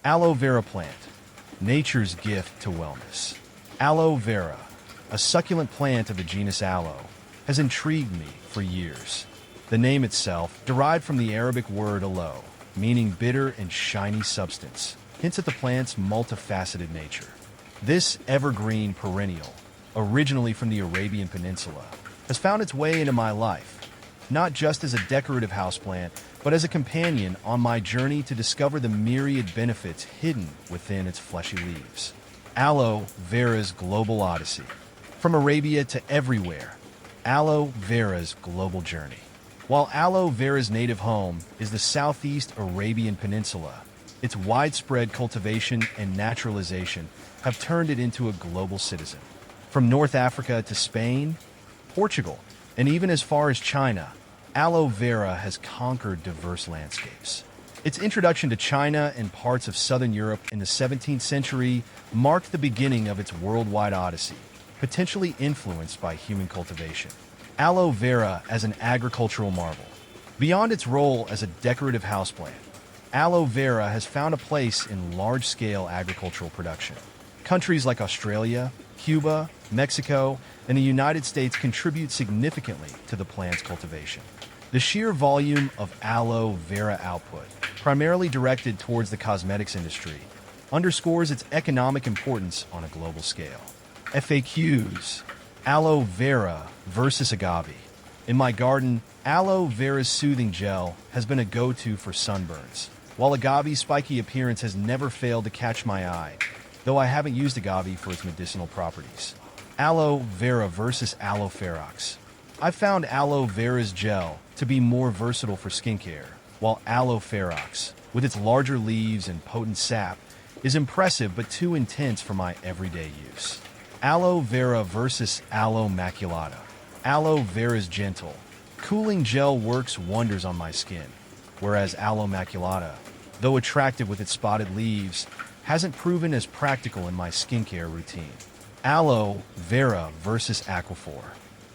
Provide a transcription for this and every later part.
Aloe vera plant, nature's gift to wellness. Aloe vera, a succulent plant of the genus Aloe, has intrigued me for years. The name itself, derived from the Arabic word aloe, meaning bitter and shiny substance, hints at the plant's multifaceted nature. This evergreen perennial, originally from the Arabian Peninsula, has found its way into my life, not just as a decorative houseplant, but as a companion on my journey to discover the myriad benefits hidden within its fleshy leaves. Aloe vera's global odyssey. From Arabia to everywhere, aloe vera's global journey. While aloe vera's native home is the southeast Arabian Peninsula, its widespread cultivation and naturalization have turned it into a global citizen. From North Africa to Spain, Portugal, and even as far as China, aloe vera has conquered diverse landscapes. Its introduction to China and parts of southern Europe in the 17th century marked the beginning of its worldwide odyssey, potentially influenced by human cultivation. Aloe vera as an agricultural marvel. Beyond its role as a decorative houseplant, aloe vera has found a place in large-scale agricultural production. Countries like Australia, Cuba, Mexico, and the United States contribute significantly to the plant's cultivation. The sheer volume of aloe vera output, primarily directed towards the cosmetics industry, underscores its economic importance on a global scale. FAQs: Aloe vera versus agave. In my garden, aloe vera's soothing gel has been a go-to for sunburns, while agave's spiky appearance has never failed to catch my eye, though I haven't used agave for its medicinal properties. Aloe vera versus aloe ferox. I found aloe vera's gel to be more versatile for skincare, while aloe ferox, with its larger leaves and potent sap, is impressive but too intense for my everyday use. Aloe vera versus aloe maculata. Aloe vera's gentle, cooling gel works wonders on my skin, whereas aloe maculata, though attractive with its spotted leaves, hasn't proven as practical in my skincare routine. Aloe vera versus aquaphor.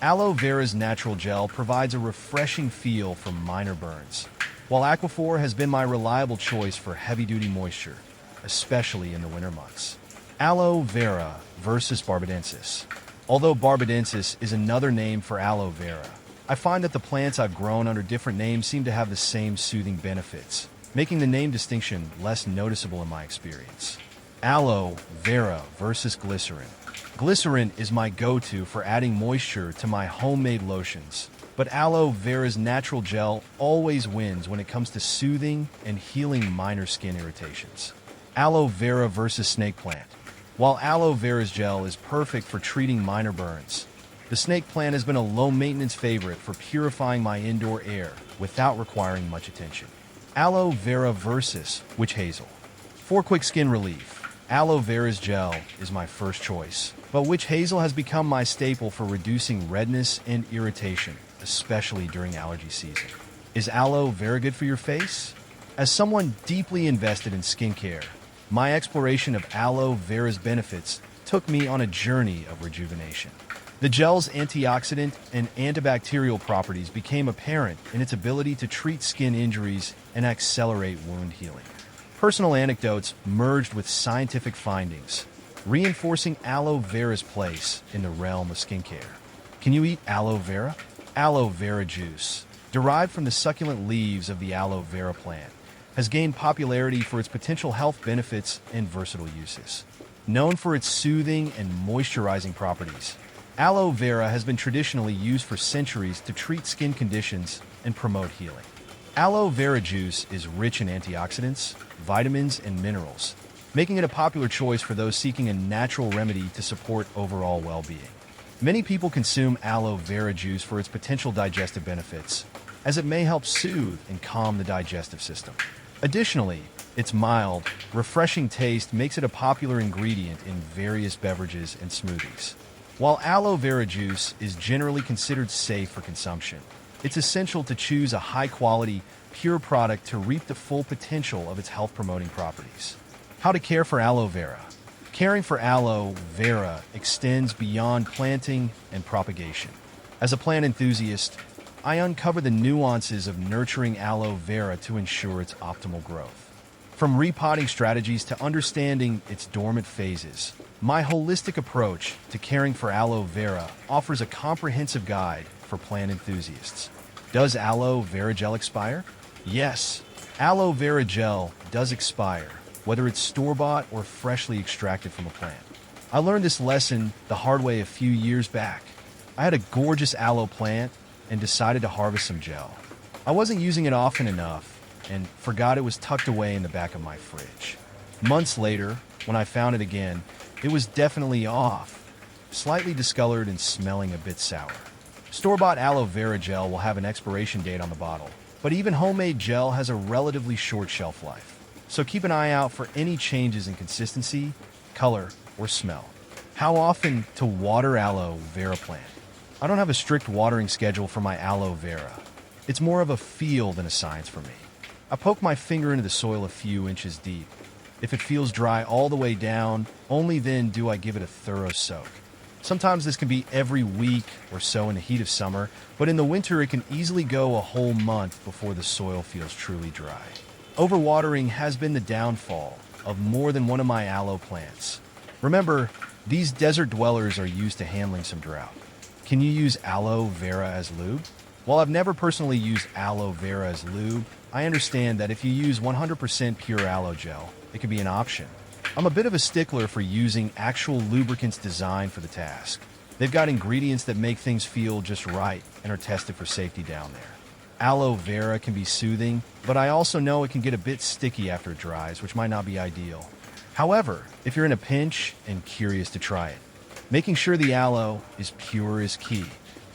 Aloe vera's natural gel provides a refreshing feel for minor burns, while aquaphor has been my reliable choice for heavy-duty moisture, especially in the winter months. Aloe vera versus barbadensis. Although barbadensis is another name for aloe vera, I find that the plants I've grown under different names seem to have the same soothing benefits, making the name distinction less noticeable in my experience. Aloe vera versus glycerin. Glycerin is my go-to for adding moisture to my homemade lotions, but aloe vera's natural gel always wins when it comes to soothing and healing minor skin irritations. Aloe vera versus snake plant. While aloe vera's gel is perfect for treating minor burns, the snake plant has been a low-maintenance favorite for purifying my indoor air without requiring much attention. Aloe vera versus witch hazel. For quick skin relief, aloe vera's gel is my first choice, but witch hazel has become my staple for reducing redness and irritation, especially during allergy season. Is aloe vera good for your face? As someone deeply invested in skincare, my exploration of aloe vera's benefits took me on a journey of rejuvenation. The gel's antioxidant and antibacterial properties became apparent in its ability to treat skin injuries and accelerate wound healing. Personal anecdotes merged with scientific findings, reinforcing aloe vera's place in the realm of skincare. Can you eat aloe vera? Aloe vera juice, derived from the succulent leaves of the aloe vera plant, has gained popularity for its potential health benefits and versatile uses. Known for its soothing and moisturizing properties, aloe vera has been traditionally used for centuries to treat skin conditions and promote healing. Aloe vera juice is rich in antioxidants, vitamins, and minerals, making it a popular choice for those seeking a natural remedy to support overall well-being. Many people consume aloe vera juice for its potential digestive benefits, as it may help soothe and calm the digestive system. Additionally, its mild, refreshing taste makes it a popular ingredient in various beverages and smoothies. While aloe vera juice is generally considered safe for consumption, it's essential to choose a high-quality, pure product to reap the full potential of its health-promoting properties. How to care for aloe vera. Caring for aloe vera extends beyond planting and propagation. As a plant enthusiast, I uncover the nuances of nurturing aloe vera to ensure its optimal growth. From repotting strategies to understanding its dormant phases, my holistic approach to caring for aloe vera offers a comprehensive guide for plant enthusiasts. Does aloe vera gel expire? Yes, aloe vera gel does expire, whether it's store-bought or freshly extracted from a plant. I learned this lesson the hard way a few years back. I had a gorgeous aloe plant and decided to harvest some gel. I wasn't using it often enough and forgot it was tucked away in the back of my fridge. Months later, when I found it again, it was definitely off, slightly discolored and smelling a bit sour. Store-bought aloe vera gel will have an expiration date on the bottle, but even homemade gel has a relatively short shelf life. So keep an eye out for any changes in consistency, color, or smell. How often to water aloe vera plant? I don't have a strict watering schedule for my aloe vera. It's more of a feel than a science for me. I poke my finger into the soil a few inches deep. If it feels dry all the way down, only then do I give it a thorough soak. Sometimes this can be every week or so in the heat of summer, but in the winter it can easily go a whole month before the soil feels truly dry. Overwatering has been the downfall of more than one of my aloe plants. Remember, these desert dwellers are used to handling some drought. Can you use aloe vera as lube? While I've never personally used aloe vera as lube, I understand that if you use 100% pure aloe gel, it can be an option. I'm a bit of a stickler for using actual lubricants designed for the task. They've got ingredients that make things feel just right and are tested for safety down there. Aloe vera can be soothing, but I also know it can get a bit sticky after it dries, which might not be ideal. However, if you're in a pinch and curious to try it, making sure the aloe is pure is key.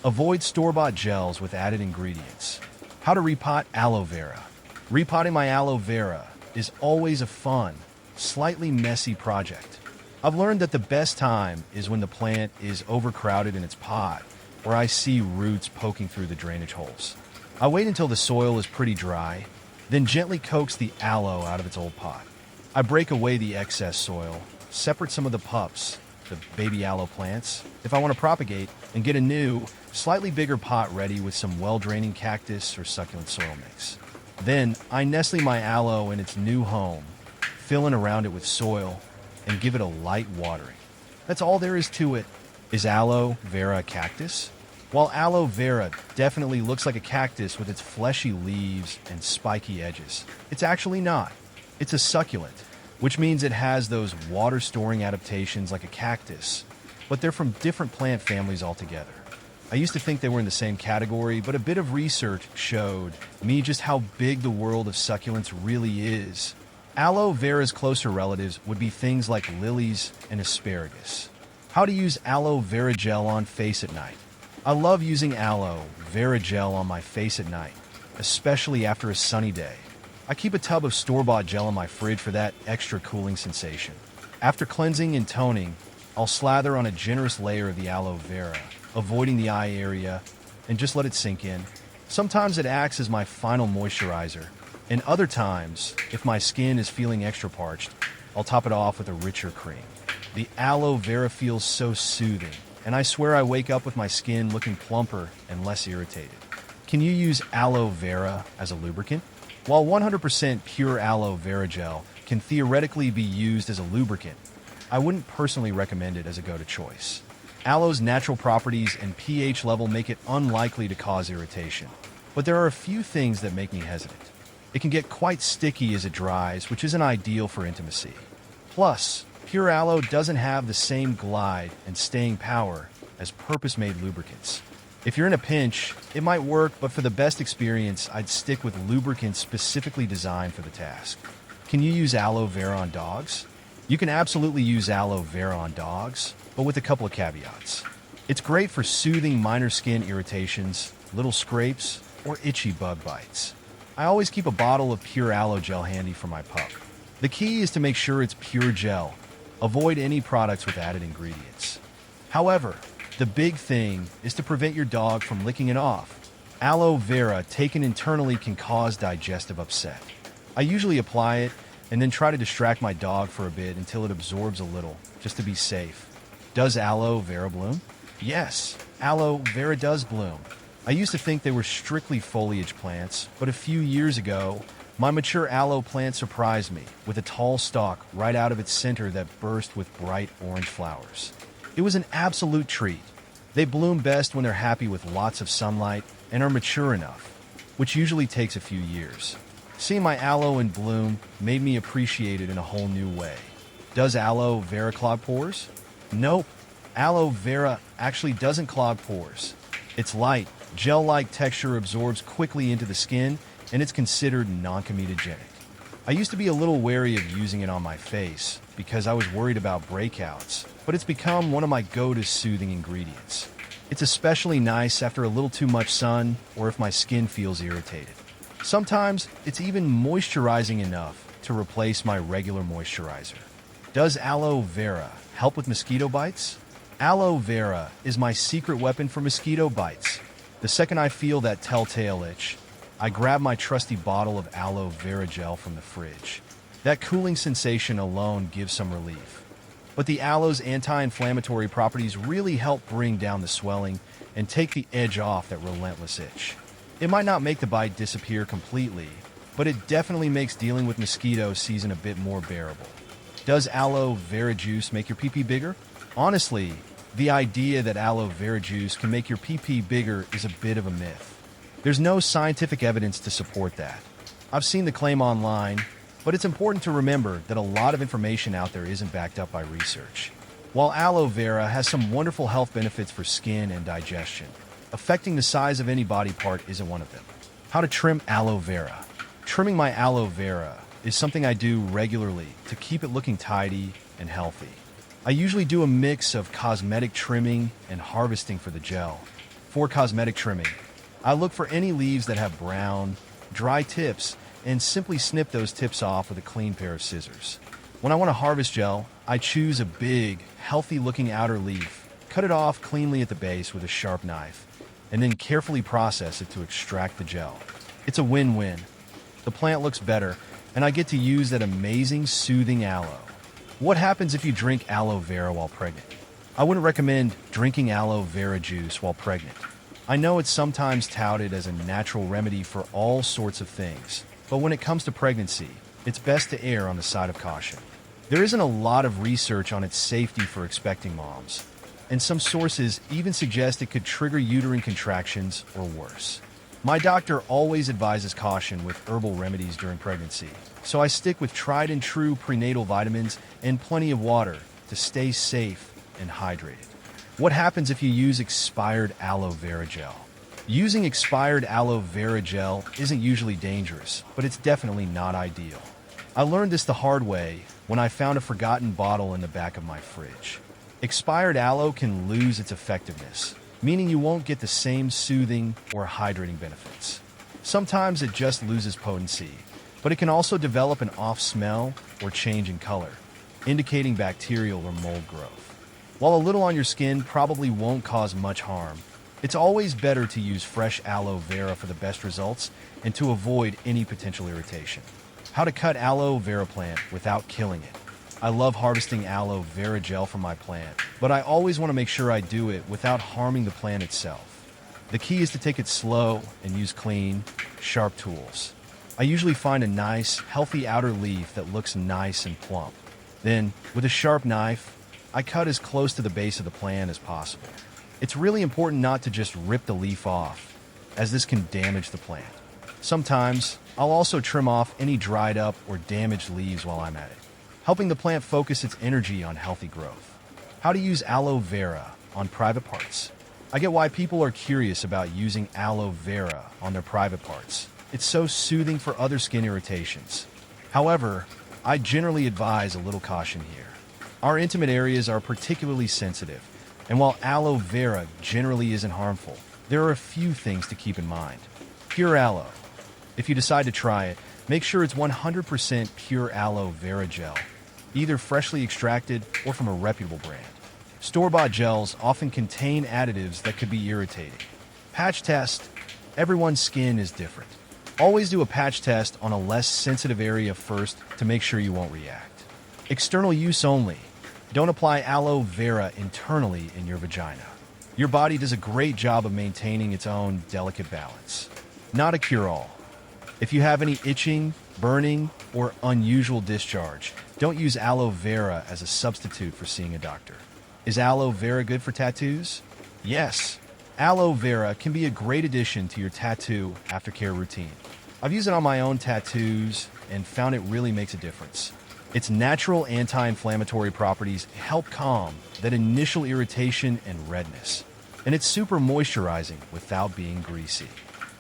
Avoid store-bought gels with added ingredients. How to repot aloe vera. Repotting my aloe vera is always a fun, slightly messy project. I've learned that the best time is when the plant is overcrowded in its pot, or I see roots poking through the drainage holes. I wait until the soil is pretty dry, then gently coax the aloe out of its old pot. I break away the excess soil, separate some of the pups, the baby aloe plants, if I want to propagate, and get a new, slightly bigger pot ready with some well-draining cactus or succulent soil mix. Then, I nestle my aloe in its new home, fill in around it with soil, and give it a light watering. That's all there is to it. Is aloe vera a cactus? While aloe vera definitely looks like a cactus with its fleshy leaves and spiky edges, it's actually not. It's a succulent, which means it has those water-storing adaptations like a cactus, but they're from different plant families altogether. I used to think they were in the same category, but a bit of research showed me just how big the world of succulents really is. Aloe vera's closer relatives would be things like lilies and asparagus. How to use aloe vera gel on face at night. I love using aloe vera gel on my face at night, especially after a sunny day. I keep a tub of store-bought gel in my fridge for that extra cooling sensation. After cleansing and toning, I'll slather on a generous layer of the aloe vera, avoiding the eye area, and just let it sink in. Sometimes it acts as my final moisturizer, and other times, if my skin is feeling extra parched, I'll top it off with a richer cream. The aloe vera feels so soothing, and I swear I wake up with my skin looking plumper and less irritated. Can you use aloe vera as a lubricant? While 100% pure aloe vera gel can theoretically be used as a lubricant, I wouldn't personally recommend it as a go-to choice. Aloe's natural properties and pH level make it unlikely to cause irritation, but there are a few things that make me hesitant. It can get quite sticky as it dries, which isn't ideal for intimacy. Plus, pure aloe doesn't have the same glide and staying power as purpose-made lubricants. If you're in a pinch, it might work, but for the best experience, I'd stick with lubricants specifically designed for the task. Can you use aloe vera on dogs? You can absolutely use aloe vera on dogs, but with a couple of caveats. It's great for soothing minor skin irritations, little scrapes, or itchy bug bites. I always keep a bottle of pure aloe gel handy for my pup. The key is to make sure it's pure gel. Avoid any products with added ingredients. However, the big thing is to prevent your dog from licking it off. Aloe vera taken internally can cause digestive upset. I usually apply it and then try to distract my dog for a bit until it absorbs a little, just to be safe. Does aloe vera bloom? Yes, aloe vera does bloom. I used to think they were strictly foliage plants, but a few years ago, My mature aloe plant surprised me with a tall stalk right out of its center that burst with bright orange flowers. It was an absolute treat. They bloom best when they're happy with lots of sunlight and are mature enough, which usually takes a few years. Seeing my aloe in bloom made me appreciate it in a whole new way. Does aloe vera clog pores? Nope. Aloe vera actually doesn't clog pores. Its light, gel-like texture absorbs quickly into the skin, and it's considered non-comedogenic. I used to be a little wary of using it on my face because I was worried about breakouts, but it's become one of my go-to soothing ingredients. It's especially nice after a little too much sun or if my skin feels irritated. Sometimes it's even moisturizing enough to replace my regular moisturizer. Does aloe vera help with mosquito bites? Aloe vera is my secret weapon for mosquito bites. The second I feel that telltale itch, I grab my trusty bottle of aloe vera gel from the fridge. That cooling sensation alone gives some relief. But the aloe's anti-inflammatory properties really help bring down the swelling and take the edge off that relentless itch. It might not make the bite disappear completely, but it definitely makes dealing with mosquito season a bit more bearable. Does aloe vera juice make your pee-pee bigger? Honestly, the idea that aloe vera juice can make your pee-pee bigger is a bit of a myth. There's no scientific evidence to support that. I've seen the claim online, but it's important to remember that a lot of information out there isn't backed up by research. While aloe vera has some wonderful health benefits for skin and digestion, affecting the size of any body part isn't one of them. How to trim aloe vera. Trimming my aloe vera is something I do regularly to keep it looking tidy and healthy. I usually do a mix of cosmetic trimming and harvesting for the gel. For cosmetic trimming, I look for any leaves that have brown, dry tips and simply snip those tips off with a clean pair of scissors. When I want to harvest gel, I choose a big, healthy-looking outer leaf, cut it off cleanly at the base with a sharp knife, and then carefully process it to extract the gel. It's a win-win. The plant looks better, and I get to use that amazing, soothing aloe. What happens if you drink aloe vera while pregnant? I wouldn't recommend drinking aloe vera juice while pregnant. I know it's sometimes touted as a natural remedy for all sorts of things, but when it comes to pregnancy, it's best to err on the side of caution. There isn't a lot of research on its safety for expecting moms, and some sources even suggest it could trigger uterine contractions or worse. My doctor always advises caution with herbal remedies during pregnancy, so I stick with tried and true prenatal vitamins and plenty of water to stay safe and hydrated. What happens if you use expired aloe vera gel? Using expired aloe vera gel isn't usually dangerous, but it's definitely not ideal. I learned this the hard way when I found a forgotten bottle in the back of my fridge. Expired aloe can lose its effectiveness, meaning you won't get the same soothing or hydrating benefits. Sometimes it just loses potency, but it can also develop an off smell or change in color, indicating bacterial or mold growth. While a little on your skin probably won't cause much harm, it's always better to use fresh aloe vera for the best results and to avoid any potential irritation. How to cut aloe vera plant without killing it. I love harvesting aloe vera gel from my plant, but I always want to make sure I do it without harming the plant itself. The key is to take it slow and use clean, sharp tools. I usually find a nice, healthy outer leaf that looks nice and plump. Then, with a sharp knife, I cut as close to the base of the plant as possible. It's really important not to just rip the leaf off, as this can damage the plant. Sometimes, I'll also trim off any dried up or damaged leaves while I'm at it, helping the plant focus its energy on healthy growth. How to use aloe vera on private parts. I get why people are curious about using aloe vera on their private parts. It's so soothing for other skin irritations. However, I generally advise a little caution here. Our intimate areas are particularly sensitive, and while aloe vera generally isn't harmful, there are a few things to keep in mind. Pure aloe. If you decide to try it, make sure it's 100% pure aloe vera gel, either freshly extracted or from a reputable brand. Store-bought gels often contain additives that could be irritating. Patch test. Everyone's skin is different. Always do a patch test on a less sensitive area first to make sure you won't react. External use only. Don't apply aloe vera internally in your vagina. Your body does a great job of maintaining its own delicate balance. Not a cure-all. If you have any itching, burning, or unusual discharge, don't use aloe vera as a substitute for seeing a doctor. Is aloe vera good for tattoos? Yes. Aloe vera can be a great addition to your tattoo aftercare routine. I've used it on my own tattoos and found it really makes a difference. Its natural anti-inflammatory properties help calm that initial irritation and redness, and it's super moisturizing without being greasy.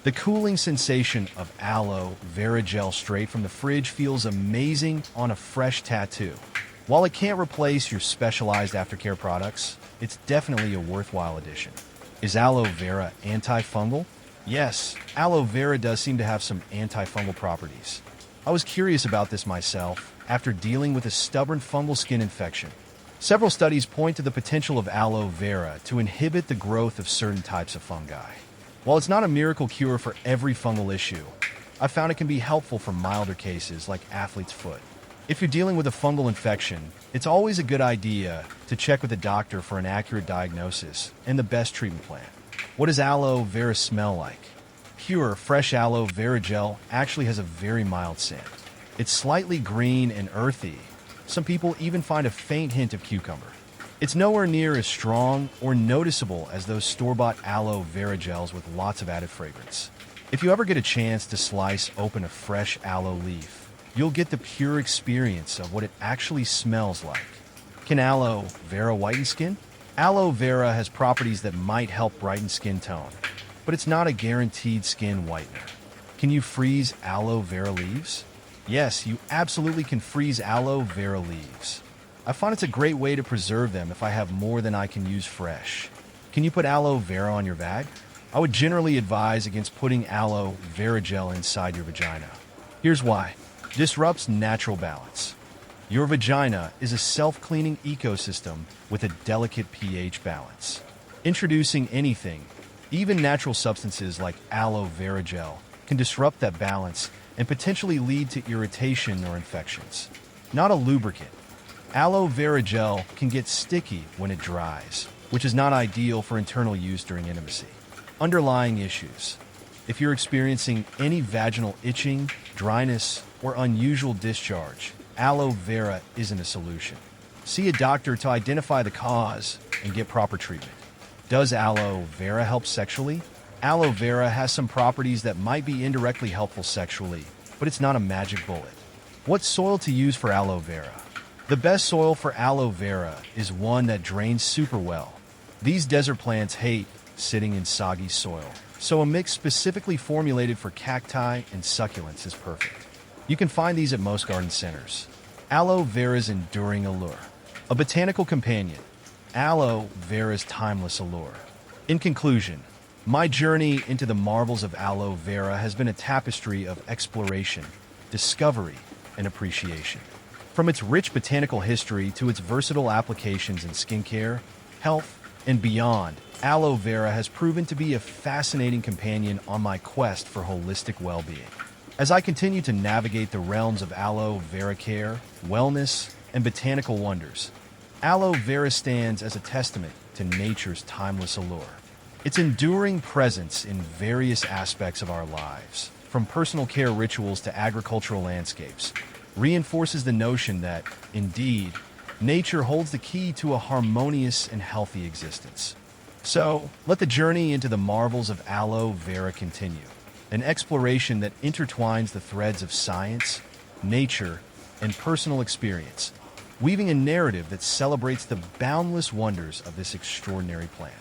The cooling sensation of aloe vera gel straight from the fridge feels amazing on a fresh tattoo. While it can't replace your specialized aftercare products, it's definitely a worthwhile addition. Is aloe vera antifungal? Yes, aloe vera does seem to have some antifungal properties. I was curious about this myself after dealing with a stubborn fungal skin infection. Several studies point to the potential of aloe vera to inhibit the growth of certain types of fungi. While it's not a miracle cure for every fungal issue, I found it can be helpful for milder cases like athlete's foot. If you're dealing with a fungal infection, it's always a good idea to check with a doctor for an accurate diagnosis and the best treatment plan. What does aloe vera smell like? Pure, fresh aloe vera gel actually has a very mild scent. It's slightly green and earthy. Some people even find a faint hint of cucumber. It's nowhere near as strong or noticeable as those store-bought aloe vera gels with lots of added fragrance. If you ever get a chance to slice open a fresh aloe leaf, you'll get the pure experience of what it actually smells like. Can aloe vera whiten skin? Aloe vera has properties that might help brighten skin tone, but it's not a guaranteed skin whitener. Can you freeze aloe vera leaves? Yes, you absolutely can freeze aloe vera leaves. I find it's a great way to preserve them if I have more than I can use fresh. Can you put aloe vera on your bag? I would generally advise against putting aloe vera gel inside your vagina. Here's why. Disrupts natural balance. Your vagina is a self-cleaning ecosystem with a delicate pH balance. Introducing anything, even natural substances like aloe vera gel, can disrupt that balance and potentially lead to irritation or infections. Not a lubricant. Aloe vera gel can get sticky when it dries, which is not ideal for internal use during intimacy. Underlying issues. If you're experiencing any vaginal itching, dryness, or unusual discharge, aloe vera isn't a solution. See a doctor to identify the cause and get proper treatment. Does aloe vera help sexually? Aloe vera has some properties that might be indirectly helpful sexually, but it's not a magic bullet. What soil to use for aloe vera? The best soil for aloe vera is one that drains super well. These desert plants hate sitting in soggy soil, so a mix specifically formulated for cacti and succulents is perfect. You can find these at most garden centers. Aloe vera's enduring allure. A botanical companion. Aloe vera's timeless allure. In conclusion, my journey into the marvels of aloe vera has been a tapestry of exploration, discovery, and appreciation. From its rich botanical history to its versatile applications in skincare, health, and beyond, aloe vera has proven to be a fascinating companion on my quest for holistic well-being. As I continue to navigate the realms of aloe vera care, wellness, and botanical wonders, aloe vera stands as a testament to nature's timeless allure. Its enduring presence in various aspects of our lives, from personal care rituals to agricultural landscapes, reinforces the notion that, indeed, nature holds the key to a harmonious and healthy existence. So, let the journey into the marvels of aloe vera continue, an exploration that intertwines the threads of science, nature, and personal experience, weaving a narrative that celebrates the boundless wonders of this extraordinary plant.